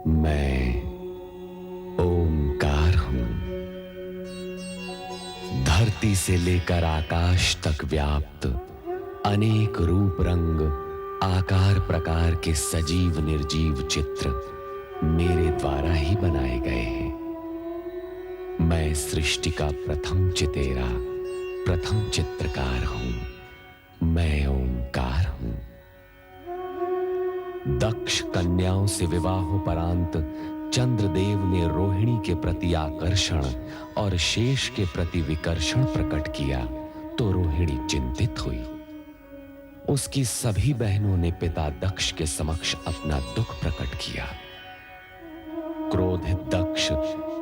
मैं ओंकार हूं। धरती से लेकर आकाश तक व्याप्त अनेक रूप रंग आकार प्रकार के सजीव निर्जीव चित्र मेरे द्वारा ही बनाए गए हैं। मैं सृष्टि का प्रथम चितेरा, प्रथम चित्रकार हूं। मैं ओंकार हूं। दक्ष कन्याओं से विवाहोपरांत चंद्रदेव ने रोहिणी के प्रति आकर्षण और शेष के प्रति विकर्षण प्रकट किया तो रोहिणी चिंतित हुई। उसकी सभी बहनों ने पिता दक्ष के समक्ष अपना दुख प्रकट किया। क्रोधित दक्ष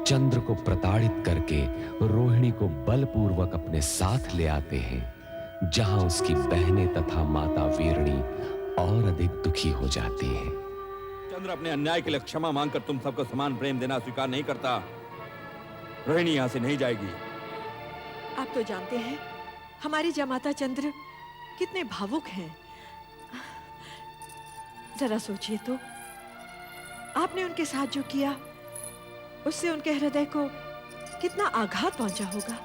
चंद्र को प्रताड़ित करके रोहिणी को बलपूर्वक अपने साथ ले आते हैं, जहां उसकी बहनें तथा माता वीरणी और अधिक दुखी हो जाती है। चंद्र अपने अन्याय के लिए क्षमा मांगकर तुम सबको समान प्रेम देना स्वीकार नहीं करता। रोहिणी यहाँ से नहीं जाएगी। आप तो जानते हैं हमारी जमाता चंद्र कितने भावुक हैं। जरा सोचिए तो, आपने उनके साथ जो किया उससे उनके हृदय को कितना आघात पहुंचा होगा।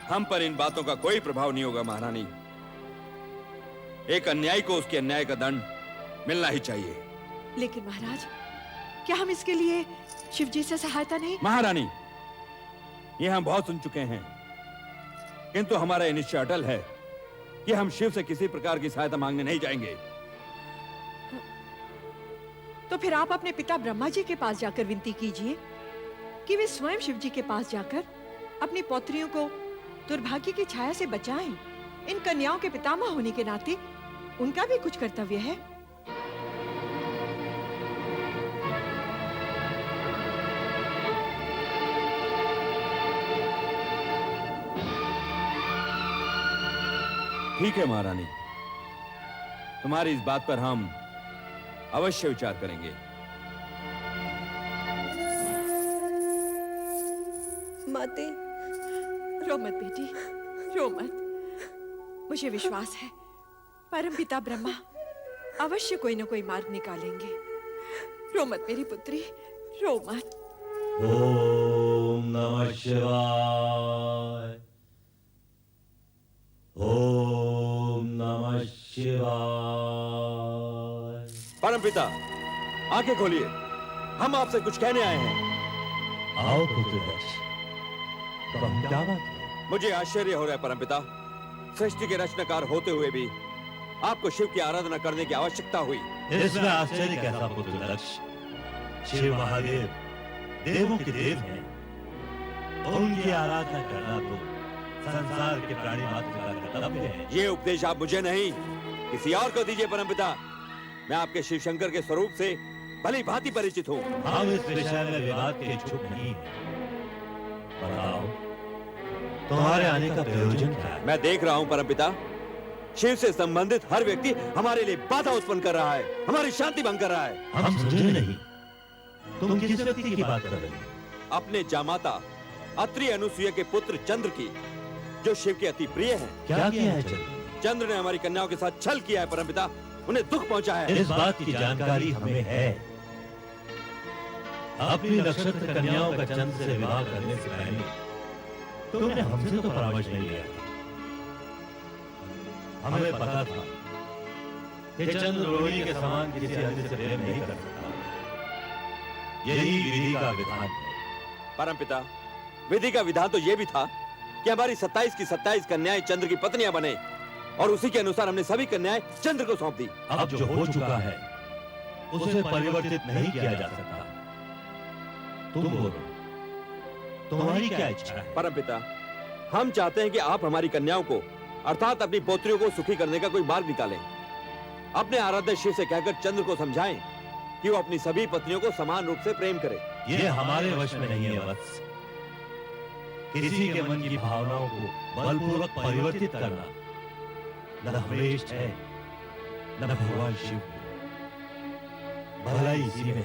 हम पर इन बातों का कोई प्रभाव नहीं होगा महारानी। एक अन्यायी को उसके अन्याय का दंड मिलना ही चाहिए। लेकिन महाराज, क्या हम इसके लिए शिवजी से सहायता नहीं? महारानी, ये हम बहुत सुन चुके हैं, किंतु हमारा यह निश्चय अटल है कि हम शिव से किसी प्रकार की सहायता मांगने नहीं जाएंगे। तो फिर आप अपने पिता ब्रह्मा जी के पास जाकर विनती कीजिए कि वे स्वयं शिव जी के पास जाकर अपनी पौत्रियों को दुर्भाग्य की छाया से बचाएं। इन कन्याओं के पितामह होने के नाते उनका भी कुछ कर्तव्य है। ठीक है महारानी, तुम्हारी इस बात पर हम अवश्य विचार करेंगे। माते, रो मत बेटी, रो मत। मुझे विश्वास है परमपिता ब्रह्मा अवश्य कोई न कोई मार्ग निकालेंगे। रो मत मेरी पुत्री, रो मत। ओम नमः शिवाय। ओम नमः शिवाय। परमपिता, आंखें खोलिए, हम आपसे कुछ कहने आए हैं। आओ पुत्रदक्ष, तुम क्या बात है? मुझे आश्चर्य हो रहा है परमपिता, सृष्टि के रचनाकार होते हुए भी आपको शिव की आराधना करने की आवश्यकता हुई। इसमें आश्चर्य कैसा पुत्रदक्ष? शिव महादेव देवों के देव हैं, उनकी आराधना करना तो संसार के प्राणी मात्र का कर्तव्य है। ये उपदेश आप मुझे नहीं, किसी और को दीजिए परमपिता। मैं आपके शिव शंकर के स्वरूप से भली भांति परिचित हूँ। हम इस विषय में विवाद के इच्छुक नहीं हैं। बताओ, तुम्हारे आने का प्रयोजन क्या है? मैं देख रहा हूँ परमपिता, शिव से संबंधित हर व्यक्ति हमारे लिए बाधा उत्पन्न कर रहा है, हमारी शांति भंग कर रहा है। हम समझे नहीं, तुम किस व्यक्ति की बात कर रहे हो? अपने जामाता अत्रि अनुसुईया के पुत्र चंद्र की, जो शिव के अति प्रिय हैं। क्या किया है चंद्र? चंद्र ने हमारी कन्याओं के साथ छल किया है परमपिता, उन्हें दुख पहुंचा है। इस बात की जानकारी हमें है। अपनी नक्षत्र कन्याओं का चंद्र से विवाह करने से पहले तुमने हमसे तो परामर्श नहीं लिया। हमें पता था कि चंद्र रोहिणी के समान किसी अन्य से प्रेम नहीं कर सकता। यही विधि का विधान है। परमपिता, विधि का विधान तो यह भी था कि हमारी 27 की 27 कन्याएं चंद्र की पत्नियां बने, और उसी के अनुसार हमने सभी कन्याएं चंद्र को सौंप दी। अब जो हो चुका है उसे परिवर्तित नहीं किया जा सकता। तुम बोलो, तुम्हारी क्या इच्छा है? परमपिता, हम चाहते हैं कि आप हमारी कन्याओं को, अर्थात अपनी पोत्रियों को सुखी करने का कोई मार्ग निकालें। अपने आराध्य शिव से कहकर चंद्र को समझाएं कि वो अपनी सभी पत्नियों को समान रूप से प्रेम करे। ये हमारे वश में नहीं है वत्स। किसी के मन की भावनाओं को बलपूर्वक परिवर्तित करना न हमेश है, न भगवान शिव को। भलाई इसी में है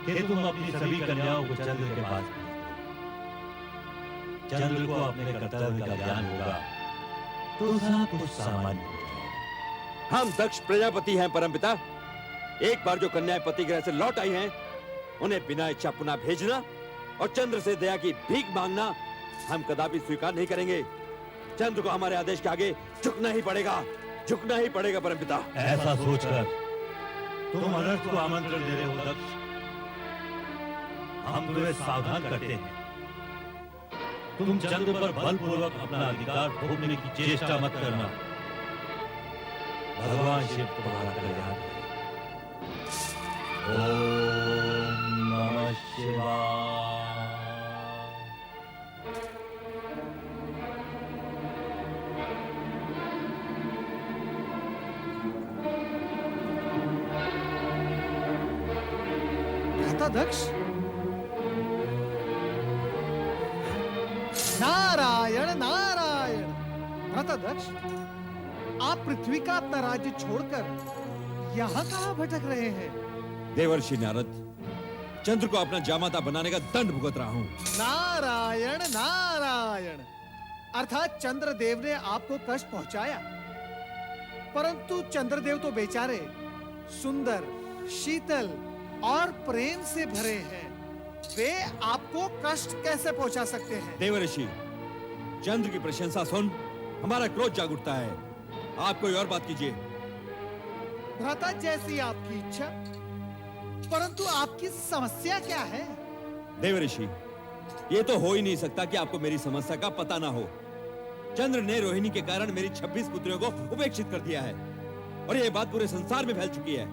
कि तुम अपनी सभी कन्याओं को चंद्र के पास भेज दो। चंद्र को अपने कर्तव्य का ज्ञान होगा तो सब कुछ सामान्य हो जाएगा। हम दक्ष प्रजापति हैं परमपिता, एक बार जो कन्याएं पति गृह से लौट आई हैं, उन्हें बिना इच्छा पुनः भेजना और चंद्र से दया की भीख मांगना हम कदापि स्वीकार नहीं करेंगे। चंद्र को हमारे आदेश के आगे झुकना ही पड़ेगा, झुकना ही पड़ेगा परमपिता। ऐसा सोचकर तुम अनर्थ को आमंत्रण दे रहे हो दक्ष। हम तुम्हें सावधान करते हैं, तुम चंद्र पर बलपूर्वक अपना अधिकार थोपने की चेष्टा मत करना। भगवान शिव तुम्हारा कल्याण करें। ओम नमः शिवाय। भ्राता दक्ष, नारायण नारायण। भ्राता दक्ष, आप पृथ्वी का अपना राज्य छोड़कर यहाँ कहाँ भटक रहे हैं? देवर्षि नारद, चंद्र को अपना जामाता बनाने का दंड भुगत रहा हूँ। नारायण नारायण। अर्थात चंद्रदेव ने आपको कष्ट पहुंचाया, परंतु चंद्रदेव तो बेचारे सुंदर, शीतल और प्रेम से भरे हैं। वे आपको कष्ट कैसे पहुंचा सकते हैं? देवर्षि, चंद्र की प्रशंसा सुन हमारा क्रोध जाग उठता है। आप कोई और बात कीजिए। भ्राता, जैसी आपकी इच्छा, परंतु आपकी समस्या क्या है? देवर्षि, ये तो हो ही नहीं सकता कि आपको मेरी समस्या का पता ना हो। चंद्र ने रोहिणी के कारण मेरी 26 पुत्रियों को उपेक्षित कर दिया है और ये बात पूरे संसार में फैल चुकी है।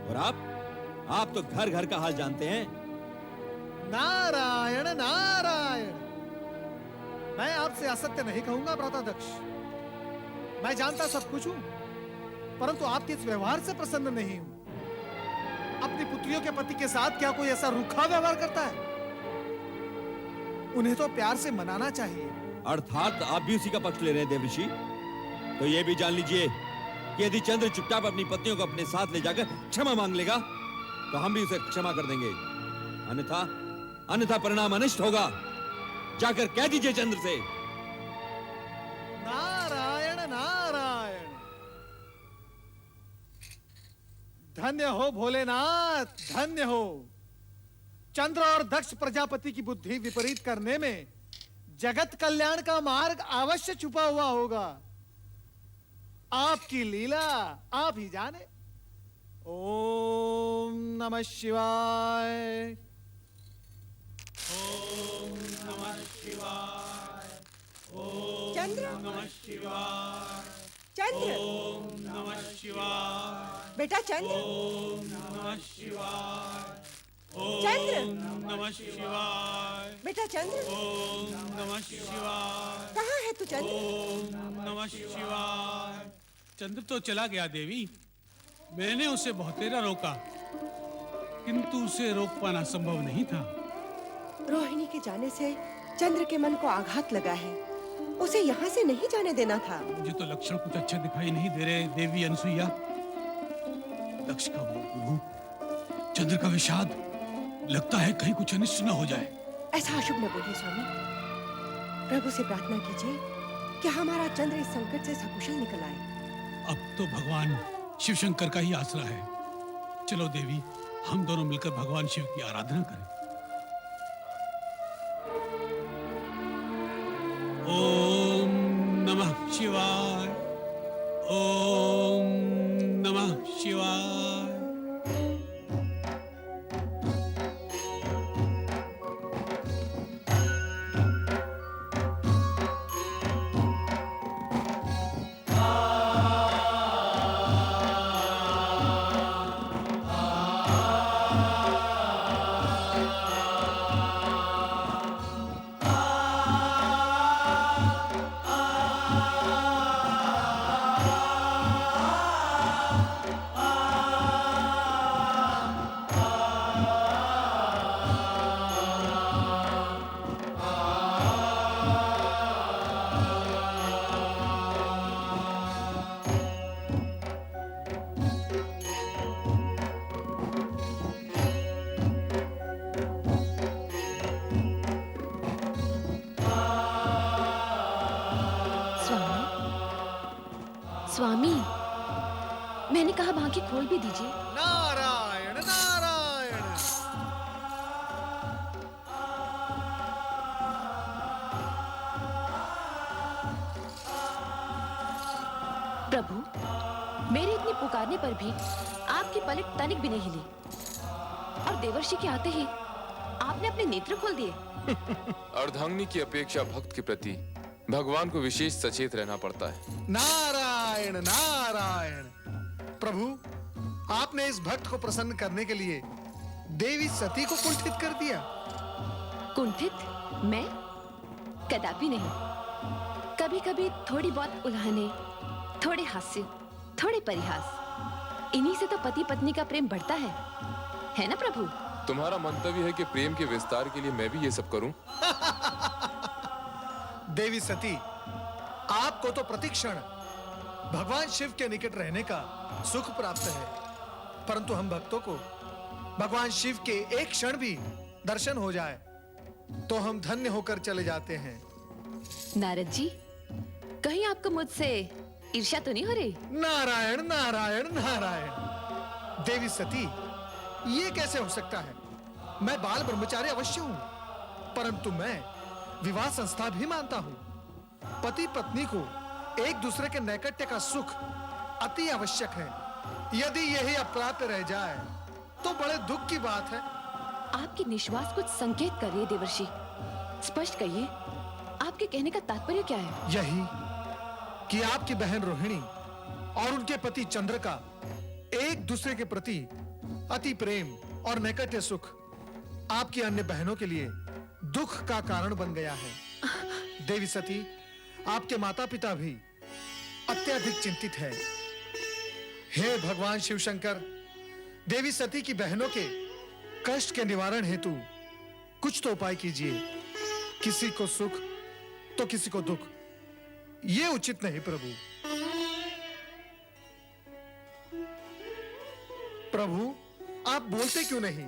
और आप तो घर घर का हाल जानते हैं। नारायण नारायण। मैं आपसे असत्य नहीं कहूंगा भ्राता दक्ष। मैं जानता सब कुछ हूं, परंतु आपके इस व्यवहार से प्रसन्न नहीं हूं। अपनी पुत्रियों के पति के साथ क्या कोई ऐसा रूखा व्यवहार करता है? उन्हें तो प्यार से मनाना चाहिए। अर्थात आप भी उसी का पक्ष ले रहे हैं देवर्षि। तो ये भी जान लीजिए कि यदि चंद्र चुपचाप अपनी पत्नियों को अपने साथ ले जाकर क्षमा मांग लेगा तो हम भी उसे क्षमा कर देंगे। अन्यथा परिणाम अनिष्ट होगा। जाकर कह दीजिए चंद्र से। नारायण नारायण। धन्य हो भोलेनाथ, धन्य हो। चंद्र और दक्ष प्रजापति की बुद्धि विपरीत करने में जगत कल्याण का मार्ग अवश्य छुपा हुआ होगा। आपकी लीला आप ही जाने। ओम नमः शिवाय। ओम नमः शिवाय। ओम चंद्र, नमः शिवाय। चंद्र, ओम नमः शिवाय। बेटा चंद्र, ओम नमः शिवाय। चंद्र, ओम नमः शिवाय। बेटा चंद्र, ओम नमः शिवाय। कहाँ है तू चंद्र? ओम नमः शिवाय। चंद्र तो चला गया देवी। मैंने उसे बहुतेरा रोका, किंतु उसे रोक पाना संभव नहीं था। रोहिणी के जाने से चंद्र के मन को आघात लगा है। उसे यहाँ से नहीं जाने देना था। मुझे तो लक्षण कुछ अच्छे दिखाई नहीं दे रहे देवी अनसुईया। दक्ष का वो रूप, चंद्र का विषाद, लगता है कहीं कुछ अनिष्ट न हो जाए। ऐसा अशुभ न बोलिए स्वामी। प्रभु से प्रार्थना कीजिए कि हमारा चंद्र इस संकट से सकुशल निकल आए। अब तो भगवान शिव शंकर का ही आसरा है। चलो देवी, हम दोनों मिलकर भगवान शिव की आराधना करें। ओम नमः शिवाय। ओम नमः शिवाय। स्वामी, मैंने कहा आंखें खोल भी दीजिए। नारायण नारायण। प्रभु, मेरे इतने पुकारने पर भी आपकी पलक तनिक भी नहीं हिली और देवर्षि के आते ही आपने अपने नेत्र खोल दिए। अर्धांगिनी की अपेक्षा भक्त के प्रति भगवान को विशेष सचेत रहना पड़ता है। नारायण नारायण। प्रभु, आपने इस भक्त को प्रसन्न करने के लिए देवी सती को कुंठित कर दिया। कुंठित? मैं? कदापि नहीं। कभी कभी थोड़ी बहुत उल्हाने, थोड़े हास्य, थोड़े परिहास, इन्हीं से तो पति पत्नी का प्रेम बढ़ता है ना प्रभु? तुम्हारा मंतव्य है कि प्रेम के विस्तार के लिए मैं भी ये सब करूं? देवी सती, आपको तो प्रतिक्षण भगवान शिव के निकट रहने का सुख प्राप्त है, परंतु हम भक्तों को भगवान शिव के एक क्षण भी दर्शन हो जाए तो हम धन्य होकर चले जाते हैं। नारद जी, कहीं आपको मुझसे ईर्ष्या तो नहीं हो रही? नारायण नारायण नारायण। देवी सती, ये कैसे हो सकता है? मैं बाल ब्रह्मचारी अवश्य हूं, परंतु मैं विवाह संस्था भी मानता हूं। पति पत्नी को एक दूसरे के नैकट्य का सुख अति आवश्यक है। यदि यही अप्राप्त रह जाए तो बड़े दुख की बात है। आपकी निश्वास कुछ संकेत कर रही है देवर्षि। स्पष्ट कहिए, आपके कहने का तात्पर्य क्या है? यही कि आपकी बहन रोहिणी और उनके पति चंद्र का एक दूसरे के प्रति अति प्रेम और नैकट्य सुख आपकी अन्य बहनों के लिए दुख का कारण बन गया है। देवी सती, आपके माता पिता भी अत्यधिक चिंतित है। हे भगवान शिव शंकर, देवी सती की बहनों के कष्ट के निवारण हेतु कुछ तो उपाय कीजिए। किसी को सुख तो किसी को दुख, ये उचित नहीं प्रभु। प्रभु, आप बोलते क्यों नहीं?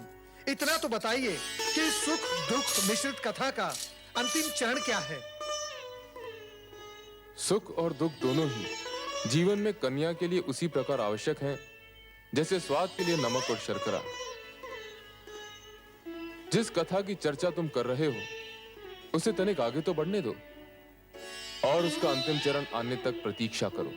इतना तो बताइए कि सुख दुख मिश्रित कथा का अंतिम चरण क्या है? सुख और दुख दोनों ही जीवन में कन्या के लिए उसी प्रकार आवश्यक हैं जैसे स्वाद के लिए नमक और शर्करा। जिस कथा की चर्चा तुम कर रहे हो उसे तनिक आगे तो बढ़ने दो और उसका अंतिम चरण आने तक प्रतीक्षा करो।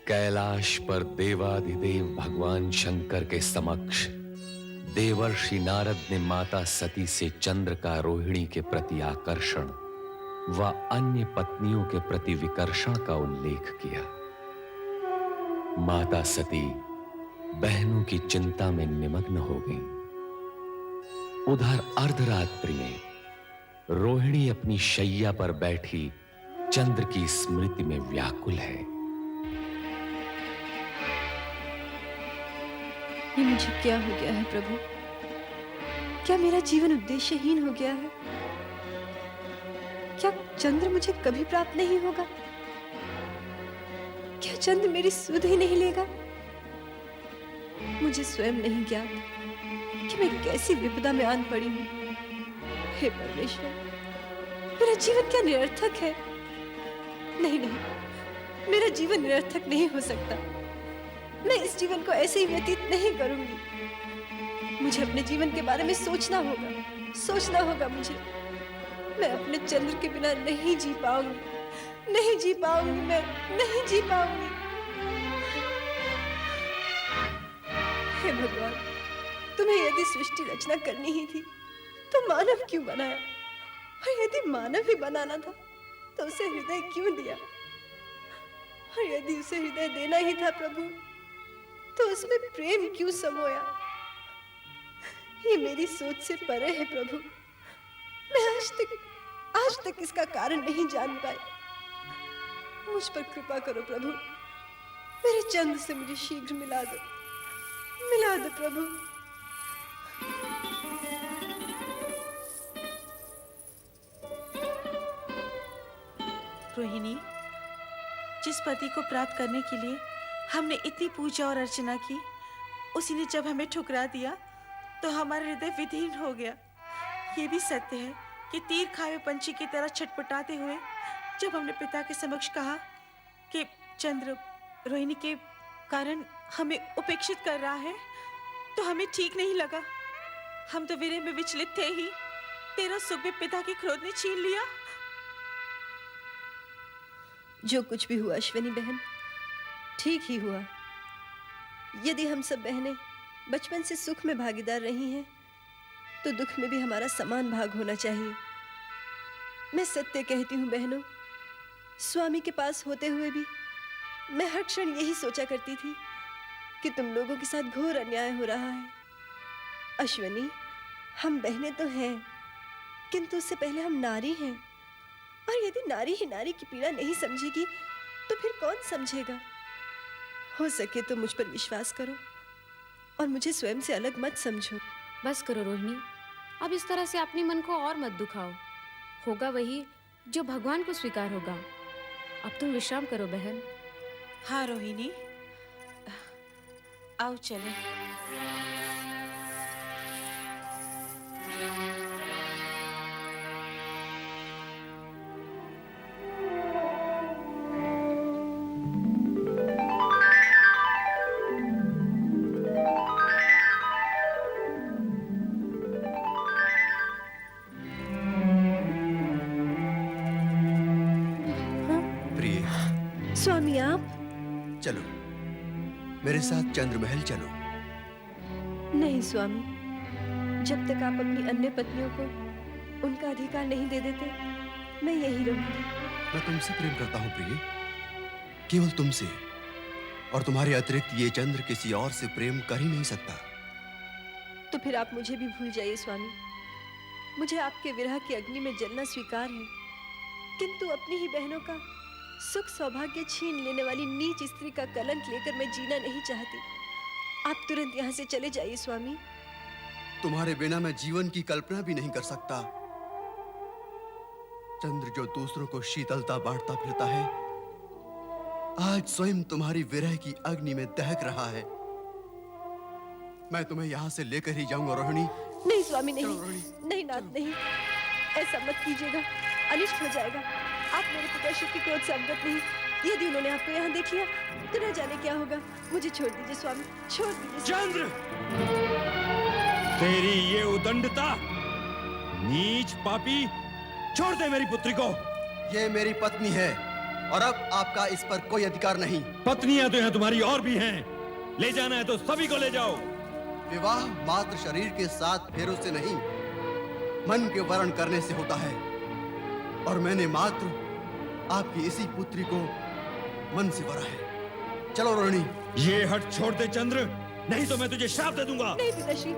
कैलाश पर देवाधिदेव भगवान शंकर के समक्ष देवर्षि नारद ने माता सती से चंद्र का रोहिणी के प्रति आकर्षण व अन्य पत्नियों के प्रति विकर्षण का उल्लेख किया। माता सती बहनों की चिंता में निमग्न हो गईं। उधर अर्धरात्रि में रोहिणी अपनी शैया पर बैठी चंद्र की स्मृति में व्याकुल है। ये मुझे क्या हो गया है प्रभु? क्या मेरा जीवन उद्देश्यहीन हो गया है? क्या चंद्र मुझे कभी प्राप्त नहीं होगा? क्या चंद्र मेरी सुध ही नहीं लेगा? मुझे स्वयं नहीं ज्ञात कि मैं कैसी विपदा में आन पड़ी हूँ। हे परमेश्वर, मेरा जीवन क्या निरर्थक है? नहीं नहीं, मेरा जीवन निरर्थक नहीं हो सकता। मैं इस जीवन को ऐसे ही व्यतीत नहीं करूंगी। मुझे अपने जीवन के बारे में सोचना होगा मुझे। मैं अपने चंद्र के बिना नहीं जी पाऊंगी, मैं नहीं जी पाऊंगी। हे भगवान, तुम्हें यदि सृष्टि रचना करनी ही थी तो मानव क्यों बनाया? और यदि मानव ही बनाना था तो उसे हृदय क्यों दिया? और यदि उसे हृदय देना ही था प्रभु, तो उसमें प्रेम क्यों समोया? ये मेरी सोच से परे है प्रभु। मैं आज तक इसका कारण नहीं जान पाई। मुझ पर कृपा करो प्रभु। मेरे चंद्र से मुझे शीघ्र मिला दो प्रभु। रोहिणी, जिस पति को प्राप्त करने के लिए हमने इतनी पूजा और अर्चना की, उसी ने जब हमें ठुकरा दिया तो हमारा हृदय विदीर्ण हो गया। ये भी सत्य है कि तीर खाए पंछी की तरह छटपटाते हुए जब हमने पिता के समक्ष कहा कि चंद्र रोहिणी के कारण हमें उपेक्षित कर रहा है तो हमें ठीक नहीं लगा। हम तो विरह में विचलित थे ही, तेरा सुख भी पिता के क्रोध ने छीन लिया। जो कुछ भी हुआ अश्विनी बहन, ठीक ही हुआ। यदि हम सब बहनें बचपन से सुख में भागीदार रही हैं, तो दुख में भी हमारा समान भाग होना चाहिए। मैं सत्य कहती हूँ बहनों, स्वामी के पास होते हुए भी मैं हर क्षण यही सोचा करती थी कि तुम लोगों के साथ घोर अन्याय हो रहा है। अश्विनी, हम बहनें तो हैं, किंतु उससे पहले हम नारी हैं, और यदि नारी ही नारी की पीड़ा नहीं समझेगी तो फिर कौन समझेगा? हो सके तो मुझ पर विश्वास करो और मुझे स्वयं से अलग मत समझो। बस करो रोहिणी, अब इस तरह से अपने मन को और मत दुखाओ। होगा वही जो भगवान को स्वीकार होगा। अब तुम विश्राम करो बहन। हाँ रोहिणी, आओ चलें। प्रिय, स्वामी आप? चलो मेरे साथ चंद्रमहल चलो। नहीं स्वामी, जब तक आप अपनी अन्य पत्नियों को उनका अधिकार नहीं दे देते, मैं यही रहूंगी। मैं तुमसे प्रेम करता हूँ प्रिय, केवल तुमसे, और तुम्हारे अतिरिक्त ये चंद्र किसी और से प्रेम कर ही नहीं सकता। तो फिर आप मुझे भी भूल जाइए स्वामी। मुझे आपके विरह की अग्नि में जलना स्वीकार है, किंतु अपनी ही बहनों का सुख सौभाग्य छीन लेने वाली नीच स्त्री का कलंक लेकर मैं जीना नहीं चाहती। आप तुरंत यहाँ से चले जाइए स्वामी। तुम्हारे बिना मैं जीवन की कल्पना भी नहीं कर सकता। चंद्र जो दूसरों को शीतलता बांटता फिरता है, आज स्वयं तुम्हारी विरह की अग्नि में दहक रहा है। मैं तुम्हें यहाँ से लेकर ही जाऊंगा रोहिणी। नहीं स्वामी, नहीं नहीं नाथ, नहीं, ऐसा मत कीजिएगा, अनिष्ट हो जाएगा। आप मेरे पिताश्री के क्रोध से अवगत नहीं। यदि उन्होंने आपको यहाँ देख लिया तो न जाने क्या होगा। मुझे छोड़ दीजिए स्वामी, छोड़ दीजिए। चंद्र, तेरी ये उदंडता, नीच पापी, छोड़ दे मेरी पुत्री को। ये मेरी पत्नी है और अब आपका इस पर कोई अधिकार नहीं। पत्नियां तो यहाँ तुम्हारी और भी हैं, ले जाना है तो सभी को ले जाओ। विवाह मात्र शरीर के साथ फेरों से नहीं, मन के वर्ण करने से होता है, और मैंने मात्र आपकी इसी पुत्री को मन से वरा है। चलो रोहिणी। ये हट छोड़ दे चंद्र, नहीं तो मैं तुझे श्राप दे दूंगा। नहीं पिताश्री,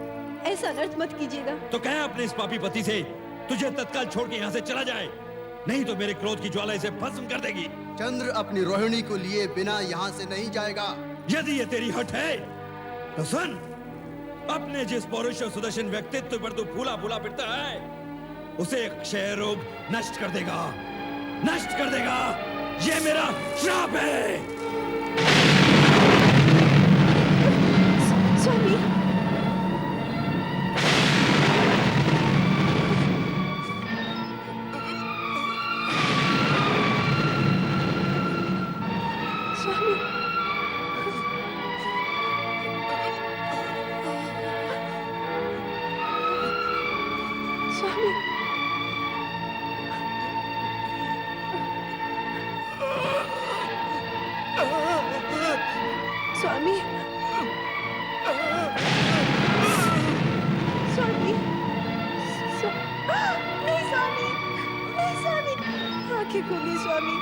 ऐसा अनर्थ मत कीजिएगा। तो कह अपने इस पापी पति से तुझे तत्काल छोड़ के यहाँ से चला जाए, नहीं तो मेरे क्रोध की ज्वाला इसे भस्म कर देगी। चंद्र अपनी रोहिणी को लिए बिना यहाँ से नहीं जाएगा। यदि ये तेरी हट है तो सुन, अपने जिस पौरुष और सुदर्शन व्यक्तित्व पर तू फूला फूला फिरता है, उसे क्षय रोग नष्ट कर देगा, नष्ट कर देगा। ये मेरा श्राप है। स्वामी, स्वामी, स्वामी, स्वामी, स्वामी, नहीं स्वामी, नहीं स्वामी, आंखें खोलिए स्वामी,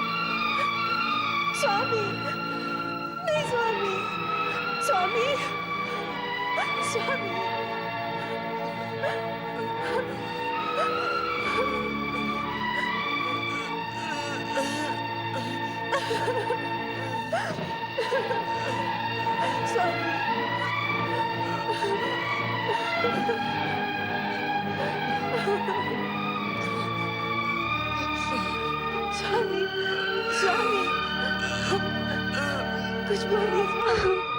स्वामी, नहीं स्वामी, स्वामी, स्वामी, स्वामी, स्वामी, कुछ बोलिए।